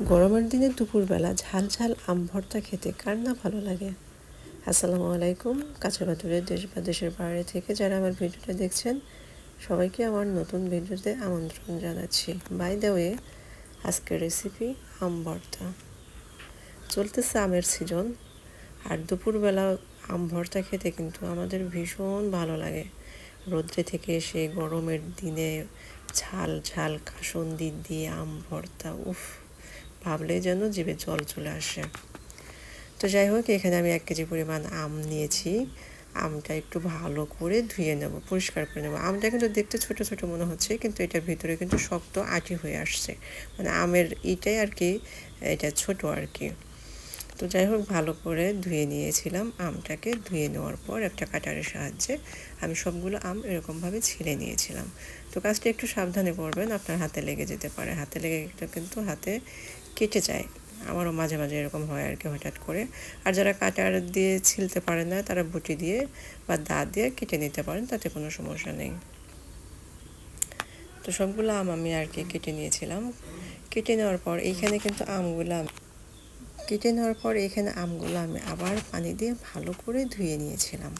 গরমের দিনে দুপুরবেলা ঝাল ঝাল আম ভর্তা খেতে কার না ভালো লাগে। আসসালামু আলাইকুম। কাছে দূরে দেশ বা দেশের বাইরে থেকে যারা আমার ভিডিওটা দেখছেন সবাইকে আমার নতুন ভিডিওতে আমন্ত্রণ জানাচ্ছি। বাই দ্য ওয়ে, আজকের রেসিপি আম ভর্তা। চলতেছে আমের সিজন, আর দুপুরবেলা আম ভর্তা খেতে কিন্তু আমাদের ভীষণ ভালো লাগে। রৌদ্রে থেকে এসে গরমের দিনে ঝাল ঝাল কাসুন্দি দিয়ে আম ভর্তা, উফ, ভাবলেই যেন জিভে জল চলে আসে। তো যাই হোক, এখানে আমি 1 কেজি পরিমাণ আম নিয়েছি। আমটা একটু ভালো করে ধুয়ে নেব, পরিষ্কার করে নেব। আমটা কিন্তু দেখতে ছোট ছোট মনে হচ্ছে, কিন্তু এটার ভিতরে কিন্তু শক্ত আটি হয়ে আসছে, মানে আমের এটাই আর কি, এটা ছোট আর কি। তো যাই হোক, ভালো করে ধুয়ে নিয়েছিলাম। আমটাকে ধুয়ে নেওয়ার পর একটা কাটারের সাহায্যে আমি সবগুলো আম এরকমভাবে ছিলে নিয়েছিলাম। তো কাজটা একটু সাবধানে করবেন, আপনার হাতে লেগে যেতে পারে। হাতে লেগে কিন্তু হাতে কেটে যায়। আমারও মাঝে মাঝে এরকম হয় আর কি, হঠাৎ করে। আর যারা কাটার দিয়ে ছিলতে পারেন না, তারা বটি দিয়ে বা দাঁত দিয়ে কেটে নিতে পারেন, তাতে কোনো সমস্যা নেই। তো সবগুলো আম আমি আর কি কেটে নিয়েছিলাম। কেটে নেওয়ার পর এখানে কিন্তু আমগুলো আমি আবার পানি দিয়ে ভালো করে ধুয়ে নিয়েছিলাম।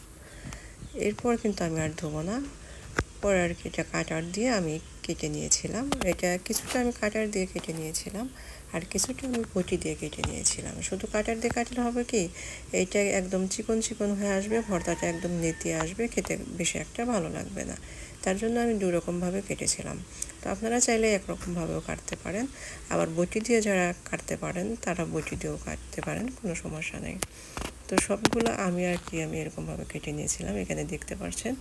এরপর কিন্তু আমি আর ধোবো না, পরে আর কি এটা কাটার দিয়ে আমি কেটে নিয়েছিলাম। এটা কিছুটা আমি কাটার দিয়ে কেটে নিয়েছিলাম, আর কিছুটা আমি বটি দিয়ে কেটে নিয়েছিলাম। শুধু কাটার দিয়ে কাটলে হবে কি, এইটা একদম চিকন চিকন হয়ে আসবে, ভর্তাটা একদম নেতিয়ে আসবে, খেতে বেশি একটা ভালো লাগবে না। তার জন্য আমি দুরকমভাবে কেটেছিলাম। তো আপনারা চাইলে একরকমভাবেও কাটতে পারেন, আবার বটি দিয়ে যারা কাটতে পারেন তারা বটি দিয়েও কাটতে পারেন, কোনো সমস্যা নেই। তো সবগুলো আমি এরকমভাবে কেটে নিয়েছিলাম। এখানে দেখতে পাচ্ছেন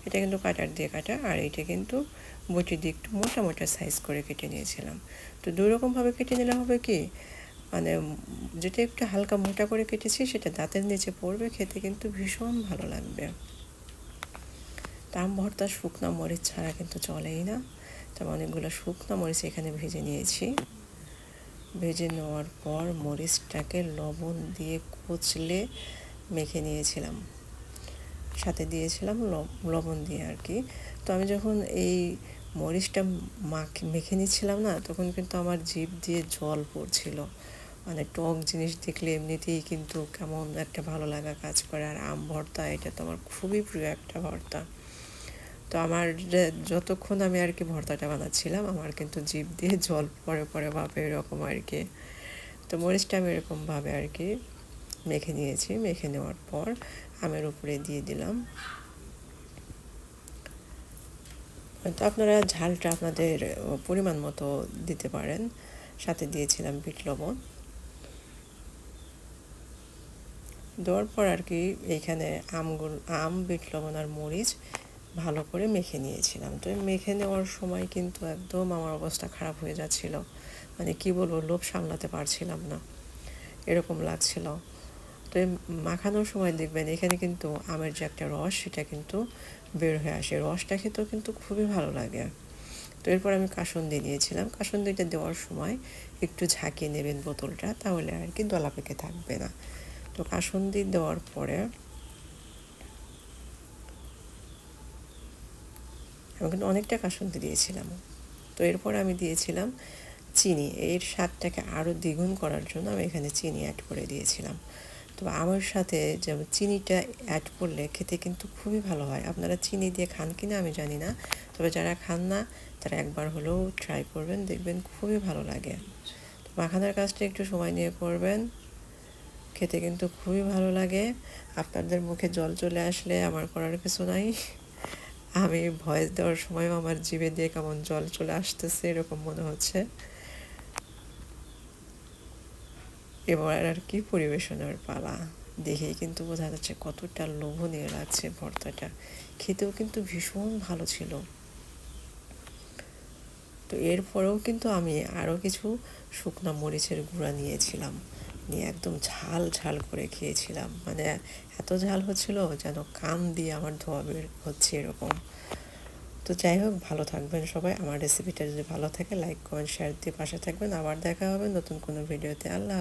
এটা কিন্তু কাটার দিয়ে কাটা, আর এটা কিন্তু বটি দিয়ে একটু মোটা মোটা সাইজ করে কেটে নিয়েছিলাম। তো দুই রকমভাবে কেটে নিলে হবে কি, মানে যেটা একটু হালকা মোটা করে কেটেছি সেটা দাঁতের নিচে পড়বে, খেতে কিন্তু ভীষণ ভালো লাগবে। আম ভর্তা শুকনো মরিচ ছাড়া কিন্তু চলেই না। তো অনেকগুলো শুকনো মরিচ এখানে ভেজে নিয়েছি। ভেজে নেওয়ার পর মরিচটাকে লবণ দিয়ে কুচলে মেখে নিয়েছিলাম, সাথে দিয়েছিলাম লবণ দিয়ে আর কি। তো আমি যখন এই মরিচটা মেখে নিচ্ছিলাম না, তখন কিন্তু আমার জিভ দিয়ে জল পড়ছিল। মানে টক জিনিস দেখলে এমনিতেই কিন্তু কেমন একটা ভালো লাগা কাজ করে। আর আম ভর্তা এটা তো আমার খুবই প্রিয় একটা ভর্তা। তো আমার যতক্ষণ আমি আর কি ভর্তাটা বানাচ্ছিলাম, আমার কিন্তু জিভ দিয়ে জল পড়ে পড়ে ভাবে এরকম আর কি। তো মরিচটা আমি এরকমভাবে আর কি মেখে নিয়েছি। মেখে নেওয়ার পর আমের উপরে দিয়ে দিলাম। তো আপনারা ঝালটা আপনাদের পরিমাণ মতো দিতে পারেন। সাথে দিয়েছিলাম বিট লবণ। দেওয়ার পর আর কি এইখানে বিট লবণ আর মরিচ ভালো করে মেখে নিয়েছিলাম। তো মেখে নেওয়ার সময় কিন্তু একদম আমার অবস্থা খারাপ হয়ে যাচ্ছিল, মানে কি বলবো, লোভ সামলাতে পারছিলাম না, এরকম লাগছিল। তো এই মাখানোর সময় দেখবেন এখানে কিন্তু আমের যে একটা রস, সেটা কিন্তু বের হয়ে আসে। রসটা খেতেও কিন্তু খুবই ভালো লাগে। তো এরপর আমি কাসুন্দি দিয়েছিলাম। কাসুন্দিটা দেওয়ার সময় একটু ঝাঁকিয়ে নেবেন বোতলটা, তাহলে আর কি দলা পেকে থাকবে না। তো কাসুন্দি দেওয়ার পরে আমি কিন্তু অনেকটা কাসুন্দি দিয়েছিলাম। তো এরপর আমি দিয়েছিলাম চিনি। এর স্বাদটাকে আরও দ্বিগুণ করার জন্য আমি এখানে চিনি অ্যাড করে দিয়েছিলাম। তো আমার সাথে যেমন চিনিটা অ্যাড করলে খেতে কিন্তু খুবই ভালো হয়। আপনারা চিনি দিয়ে খান কিনা আমি জানি না, তবে যারা খান না তারা একবার হলেও ট্রাই করবেন, দেখবেন খুবই ভালো লাগে। তো মাখানোর কাজটা একটু সময় নিয়ে করবেন, খেতে কিন্তু খুবই ভালো লাগে। আপনাদের মুখে জল চলে আসলে আমার করার কিছু নাই। আমি ভয়েস দেওয়ার সময়ও আমার জিভে দিয়ে কেমন জল চলে আসতেছে, এরকম মনে হচ্ছে। এবার আর কি পরিবেশনের পালা। দেখেই কিন্তু বোঝা যাচ্ছে কতটা লোভনীয় লাগছে ভর্তাটা। খেতেও কিন্তু ভীষণ ভালো ছিল। তো এরপরেও কিন্তু আমি আরও কিছু শুকনো মরিচের গুঁড়া নিয়েছিলাম, নিয়ে একদম ঝাল ঝাল করে খেয়েছিলাম। মানে এত ঝাল হচ্ছিল যেন কান দিয়ে আমার ধোয়া বের হচ্ছে এরকম। তো যাই হোক, ভালো থাকবেন সবাই। আমার রেসিপিটা যদি ভালো থাকে লাইক কমেন্ট শেয়ার দিয়ে পাশে থাকবেন। আবার দেখা হবে নতুন কোনো ভিডিওতে। আল্লাহ।